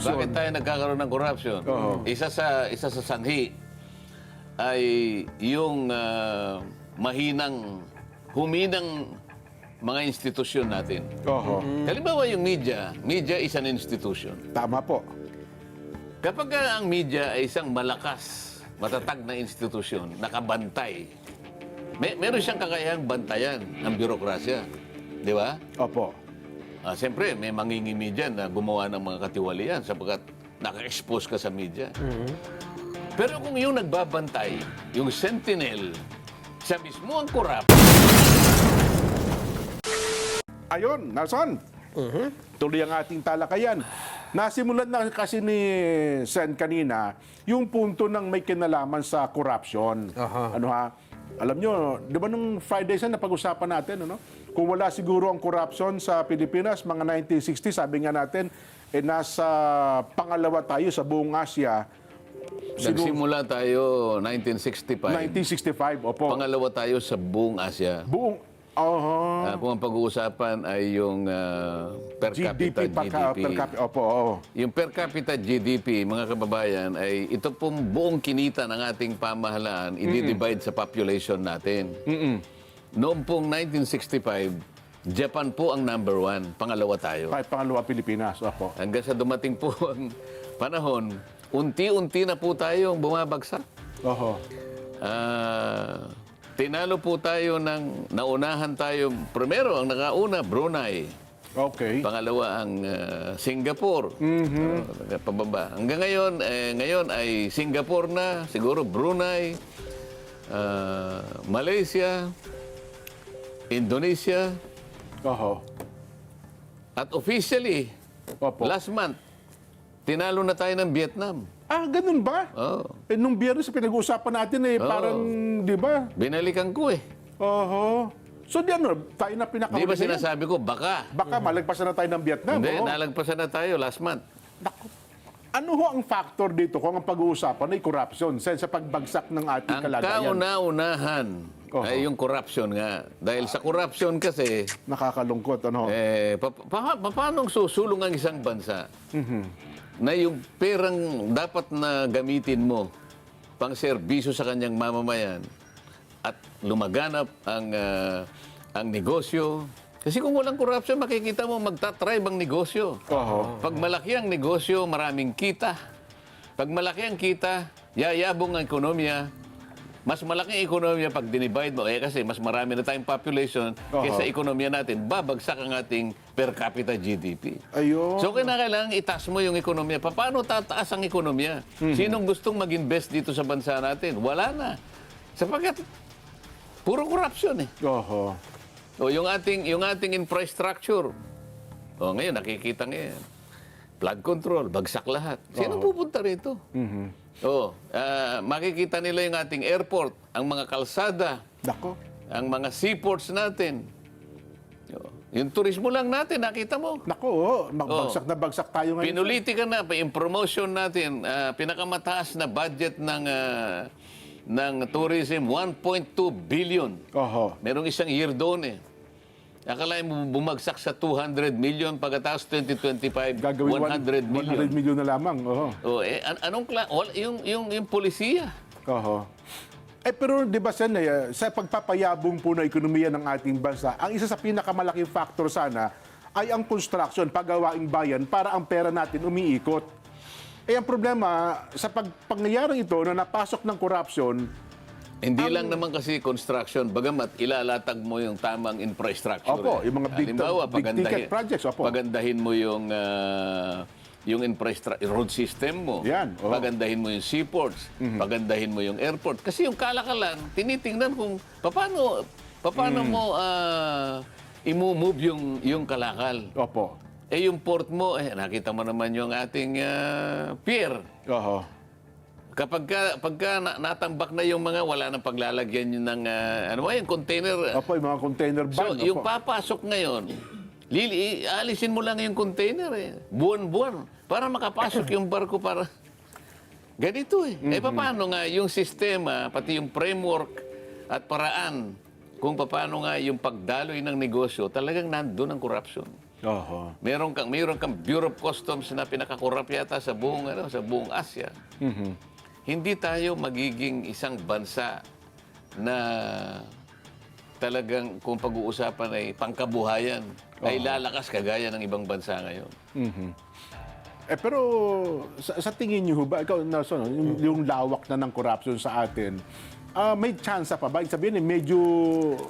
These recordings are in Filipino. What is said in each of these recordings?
Bakit tayo nagkakaroon ng corruption? Isa sa sanhi ay yung huminang mga institusyon natin. Halimbawa yung media is an institution. Tama po. Kapag ang media ay isang malakas, matatag na institusyon, nakabantay, meron siyang kakayahang bantayan ang bürokrasya. Di ba? Opo. Siyempre, may mangingimi dyan na gumawa ng mga katiwalian sapagkat naka-expose ka sa media. Pero kung yung nagbabantay, yung sentinel, siya mismo ang korap. Ayun, Nelson. Tuloy ang ating talakayan. Nasimulan na kasi ni Sen kanina yung punto ng may kinalaman sa corruption. Ano ha? Alam nyo, di ba nung Friday na napag-usapan natin, ano? Kung wala siguro ang corruption sa Pilipinas, mga 1960, sabi nga natin, nasa pangalawa tayo sa buong Asia. Nagsimula tayo 1965. 1965, opo. Pangalawa tayo sa buong Asia. Buong, Kung ang pag-uusapan ay yung per capita GDP. Opo, oo. Yung per capita GDP, mga kababayan, ay ito pong buong kinita ng ating pamahalaan, i-divide sa population natin. Noong pong 1965, Japan po ang number 1, pangalawa tayo. Pangalawa Pilipinas, opo. Hanggang sa dumating po ang panahon, unti-unti na po tayong bumabagsak. Oho. Tinalo po tayo naunahan tayo. Primero, ang nakauna, Brunei. Okay. Pangalawa, ang Singapore. Pababa. Hanggang ngayon ay Singapore na, siguro Brunei, Malaysia, Indonesia, Oho. at officially, Opo. last month, tinalo na tayo ng Vietnam. Ganun ba? Oh, Nung biyernes pinag-uusapan natin parang, di ba? binalikan ko eh. Oho. So, tayo na pinakahuli Di ba ngayon. sinasabi ko, baka. Baka malagpasan na tayo ng Vietnam. Hindi, oo. nalagpasan na tayo last month. Naku. Ano ho ang factor dito kung ang pag-uusapan ay corruption sa pagbagsak ng ating Ang kalagayan? kauna-unahan ay yung corruption nga. Dahil sa corruption kasi, Nakakalungkot, ano? paano susulong ang isang bansa na yung perang dapat na gamitin mo pang serbisyo sa kanyang mamamayan at lumaganap ang negosyo? Kasi kung walang corruption, makikita mo magtatribe ang negosyo. Oho. Pag malaki ang negosyo, maraming kita. Pag malaki ang kita, yayabong ang ekonomiya. Mas malaki ang ekonomiya pag dinivide mo. Kasi mas marami na tayong population kaysa ekonomiya natin. Babagsak ang ating per capita GDP. Ayun. So, kailangan itaas mo yung ekonomiya. Paano tataas ang ekonomiya? Sinong gustong mag-invest dito sa bansa natin? Wala na. Sapagkat puro corruption eh. Oho. O yung ating infrastructure. O ngayon nakikita ngayon. Flood control, bagsak lahat. Sino pupunta rito? O, makikita nila yung ating airport, ang mga kalsada, Dako. ang mga seaports natin. O, yung turismo lang natin, nakita mo. Nako, magbagsak na bagsak tayo ngayon. Pinulitika na, yung promotion natin, pinakamataas na budget ng tourism, 1.2 billion. Oho. Merong isang year doon eh. Akalain mo bumagsak sa 200 million pagkatapos 2025, Gagawin 100 million. 100 million na lamang. Oho. Anong yung polisiya? Oho. Pero di ba Sen, sa pagpapayabong po na ekonomiya ng ating bansa, ang isa sa pinakamalaking factor sana ay ang construction, paggawaing bayan para ang pera natin umiikot. Ang problema, sa pangyayari ito na napasok ng corruption, Hindi lang naman kasi construction, bagamat ilalatag mo yung tamang infrastructure. Opo, yung mga big ticket projects, opo. Pagandahin mo yung road system mo. Yan, oo. Pagandahin mo yung seaports. Pagandahin mo yung airport. Kasi yung kalakalan, tinitingnan kung paano mo i-move yung kalakal. opo. Yung port mo, nakita mo naman yung ating pier. Oho. Pagka natambak na yung mga, wala nang paglalagyan yun ng, yung container. Opo, yung mga container van. So, yung opo. papasok ngayon, alisin mo lang yung container eh. Buwan-buwan. Para makapasok yung barko para... Ganito eh. Paano nga yung sistema, pati yung framework at paraan kung paano nga yung pagdaloy ng negosyo, talagang nandun ang corruption. Oho. Meron kang Bureau of Customs na pinakakurap yata sa buong Asia. Hindi tayo magiging isang bansa na talagang kung pag-uusapan ay pangkabuhayan, ay lalakas kagaya ng ibang bansa ngayon. Pero sa tingin niyo ba, ikaw, Nelson, yung lawak na ng corruption sa atin, may chance pa ba? Ibig sabihin, medyo...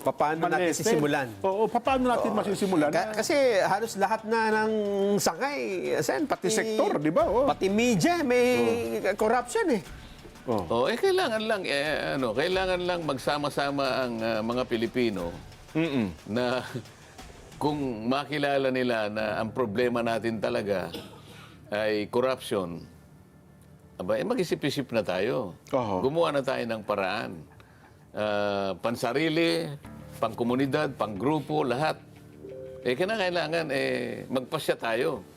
Paano natin malese? sisimulan? Oo, paano natin masisimulan? Kasi halos lahat na ng sangay, pati Sektor, di ba? Oh. Pati media, may corruption eh. Kailangan lang magsama-sama ang mga Pilipino na kung makilala nila na ang problema natin talaga ay corruption, mag-isip-isip na tayo. Oho. Gumawa na tayo ng paraan. Pansarili, pangkomunidad, panggrupo, lahat. Kailangan magpasya tayo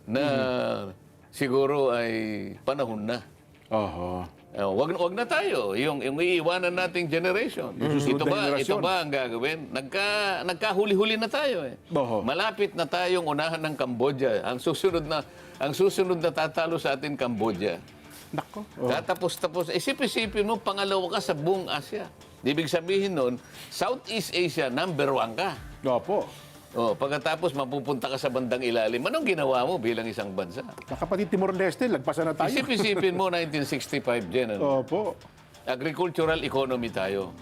na siguro ay panahon na. Oho. Wag na tayo. Yung iiwanan nating generation. susunod na generasyon. Ito ba ang gagawin? Nagkahuli-huli na tayo eh. Oho. Malapit na tayong unahan ng Cambodia. Ang susunod na tatalo sa atin, Cambodia. Nako. Tatapos. Isip-isipin mo, pangalawa ka sa buong Asia. Ibig sabihin nun, Southeast Asia, number 1 ka. Opo. Pagkatapos mapupunta ka sa bandang ilalim, anong ginawa mo bilang isang bansa? Nakapatid Timor-Leste, lagpasan na tayo. Isip-isipin mo, 1965 dyan. Opo. Agricultural economy tayo.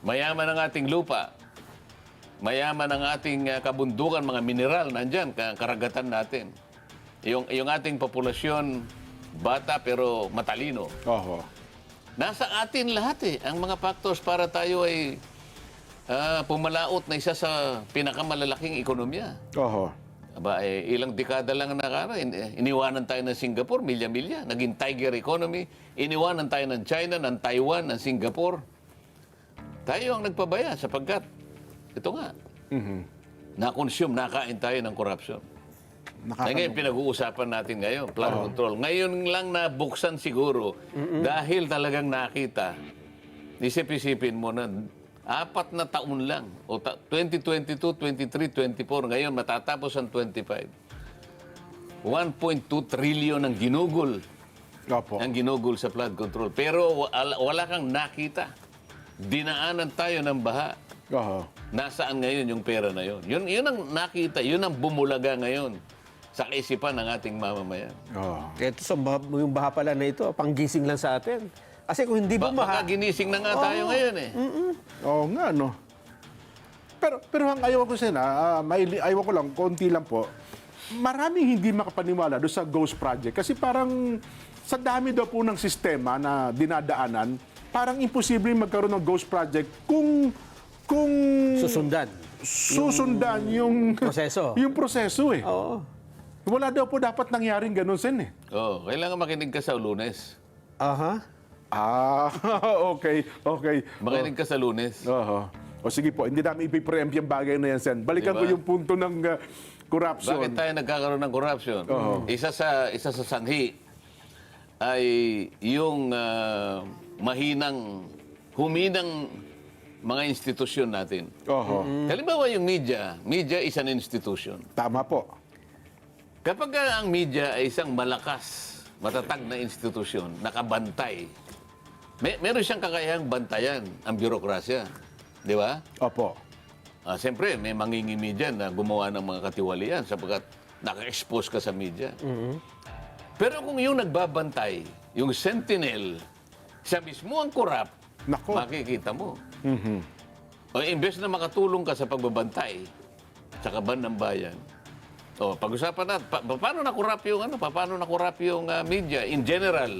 Mayaman ang ating lupa. Mayaman ang ating kabundukan, mga mineral, nandyan, karagatan natin. Yung ating populasyon, bata pero matalino. Oho. Nasa atin lahat eh, ang mga factors para tayo ay pumalaot na isa sa pinakamalalaking ekonomiya. Oho. Ilang dekada lang iniwanan tayo ng Singapore, milya-milya. Naging tiger economy. Iniwanan tayo ng China, ng Taiwan, ng Singapore. Tayo ang nagpabaya sapagkat, ito nga, nakain tayo ng corruption. Ngayon, pinag-uusapan natin ngayon, flood control. Ngayon lang nabuksan siguro dahil talagang nakita, isip-isipin mo na 4 na taon lang, 2022, 23, 24, ngayon matatapos ang 25. 1.2 trillion ang ginugol. Opo. Ang ginugol sa flood control. Pero wala kang nakita. Dinaanan tayo ng baha. Oho. Nasaan ngayon yung pera na yun? Yun ang nakita, yun ang bumulaga ngayon sa kaisipan ng ating mamamayan. Oh. Ito yung baha pala na ito, panggising lang sa atin. Kasi kung hindi bumaha... Baka ginising na nga tayo ngayon eh. Oo nga, no. Pero ang ayaw ko ayaw ko lang, konti lang po, maraming hindi makapaniwala doon sa Ghost Project. Kasi parang sa dami daw po ng sistema na dinadaanan, parang imposible magkaroon ng Ghost Project kung susundan yung proseso. Yung proseso eh. Oo. Wala daw po dapat nangyaring ganun, Sen eh. Kailangan makinig ka sa Lunes. Aha. Okay. Makinig ka sa Lunes. Oho. O sige po, hindi namin ipipreempt yung bagay na yan, Sen. Balikan ko yung punto ng corruption. Bakit tayo nagkakaroon ng corruption? Isa sa sanhi ay yung huminang mga institusyon natin. Oho. Halimbawa yung media is an institution. Tama po. Kapag ang media ay isang malakas, matatag na institusyon, nakabantay, meron siyang kakayahang bantayan ang bürokrasya. Di ba? Opo. Siyempre, may mangingimi dyan na gumawa ng mga katiwalian sapagkat naka-expose ka sa media. Pero kung yung nagbabantay, yung sentinel, siya mismo ang korap, Nako. makikita mo. O imbes na makatulong ka sa pagbabantay sa kaban ng bayan, pag-usapan natin, paano paano nakurap yung media in general?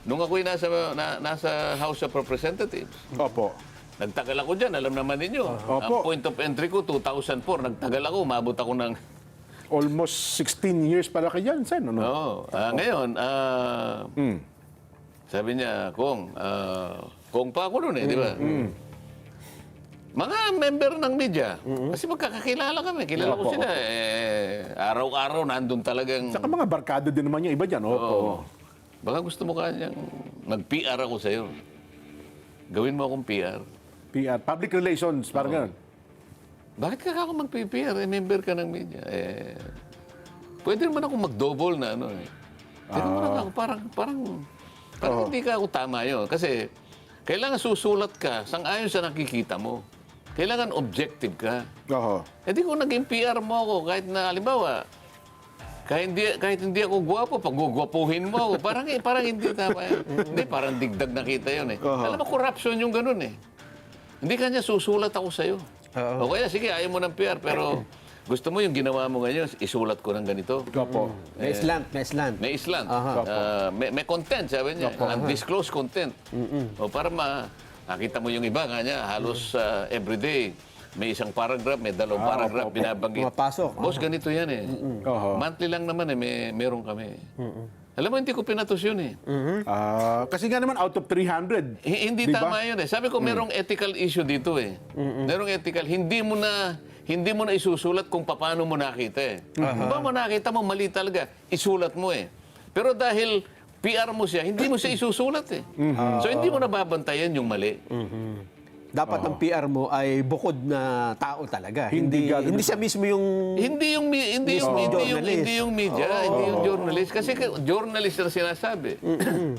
Nung ako'y nasa House of Representatives, Opo. nagtagal ako dyan, alam naman ninyo. Ang Opo. point of entry ko, 2004, nagtagal ako, umabot ako ng... Almost 16 years pala kayo yan, Sen. Ano? Ngayon, sabi niya, Kong pa ako noon di ba? Mga member ng media. Kasi magkakakilala kami. Kilala ko sila. Araw-araw nandun talagang... Saka mga barkada din naman yung iba dyan. Opo. Baka gusto mo kanyang mag-PR ako sa'yo. Gawin mo akong PR. PR. Public relations, parang ganun. bakit ka ako mag-PR? Member ka ng media. Pwede naman ako mag-double na ano eh. Pero ako, parang hindi ka ako tama yun. Kasi kailangan susulat ka sang-ayon sa nakikita mo. Kailangan objective ka. Oho. Eh di kung naging PR mo ako, kahit na, halimbawa, kahit hindi ako gwapo, pag gugwapuhin mo ako, parang hindi tama yun. Hindi, parang digdag nakita yun eh. Alam mo, corruption yung ganun eh. Hindi kanya susulat ako sa'yo. O kaya, sige, ayaw mo ng PR, pero gusto mo yung ginawa mo ngayon, isulat ko ng ganito. Opo. May slant, may slant. May island. Aha. May content, sabi niya. Undisclosed content. O para nakita mo yung iba, kanya, halos everyday, may isang paragraph, may dalawang paragraph, binabanggit. Pumapasok. Boss, ganito yan eh. Oho. Monthly lang naman eh, meron kami. Alam mo, hindi ko pinatos yun eh. Kasi nga naman, out of 300. Hindi Di ba? tama yun eh. Sabi ko, merong ethical issue dito eh. Merong ethical. Hindi mo na isusulat kung paano mo nakita eh. Kung ba mo nakita mo, mali talaga. Isulat mo eh. Pero dahil PR mo siya, hindi mo siya isusulat eh. So hindi mo nababantayan yung mali. Dapat ang PR mo ay bukod na tao talaga. Hindi Hindi siya mismo yung... Hindi yung media, hindi yung journalist. Kasi journalist na sinasabi.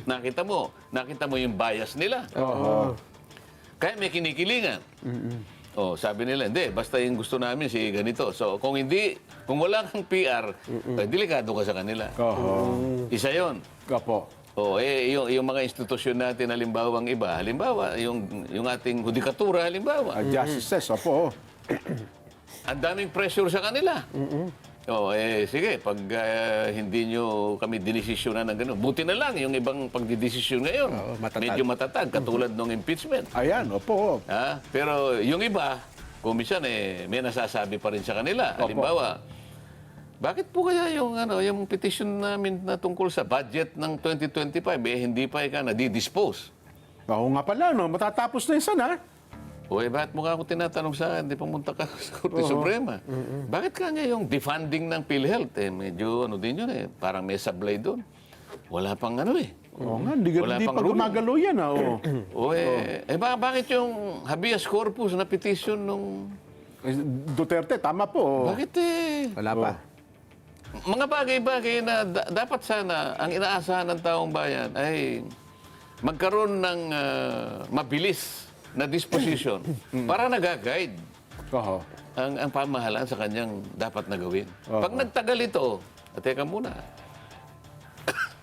Nakita mo yung bias nila. Kaya may kinikilingan. Sabi nila, hindi, basta yung gusto namin si ganito. So kung wala kang PR, delikado ka sa kanila. Isa yon. Opo. Yung mga institusyon natin, halimbawa, yung ating hudikatura, halimbawa. Justices, opo. Ang daming pressure sa kanila. Sige, pag hindi nyo kami dinesisyonan ng gano'n, buti na lang yung ibang pagdidesisyon ngayon. matatag. Medyo matatag, katulad ng impeachment. Ayan, opo. Pero yung iba, kung minsan may nasasabi pa rin sa kanila. Halimbawa, bakit po kaya yung petition namin na tungkol sa budget ng 2025, hindi pa nadidispose? Oo nga pala, no? Matatapos na yung sana. Bakit mo ako tinatanong sa akin, di pumunta ka sa Korte Suprema? Bakit kanya yung defunding ng PhilHealth? Medyo din yun eh, parang may sablay doon. Wala pang Oo nga, hindi Wala pang pa ruling. gumagalo yan. Bakit yung habeas corpus na petition nung... Duterte, tama po. Bakit Wala pa. mga bagay-bagay na dapat sana ang inaasahan ng taong bayan ay magkaroon ng mabilis na disposition para nag-guide Oho. ang pamahalaan sa kanyang dapat na gawin. Pag nagtagal ito, teka muna,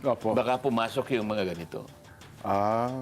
Opo. baka pumasok yung mga ganito. Ah.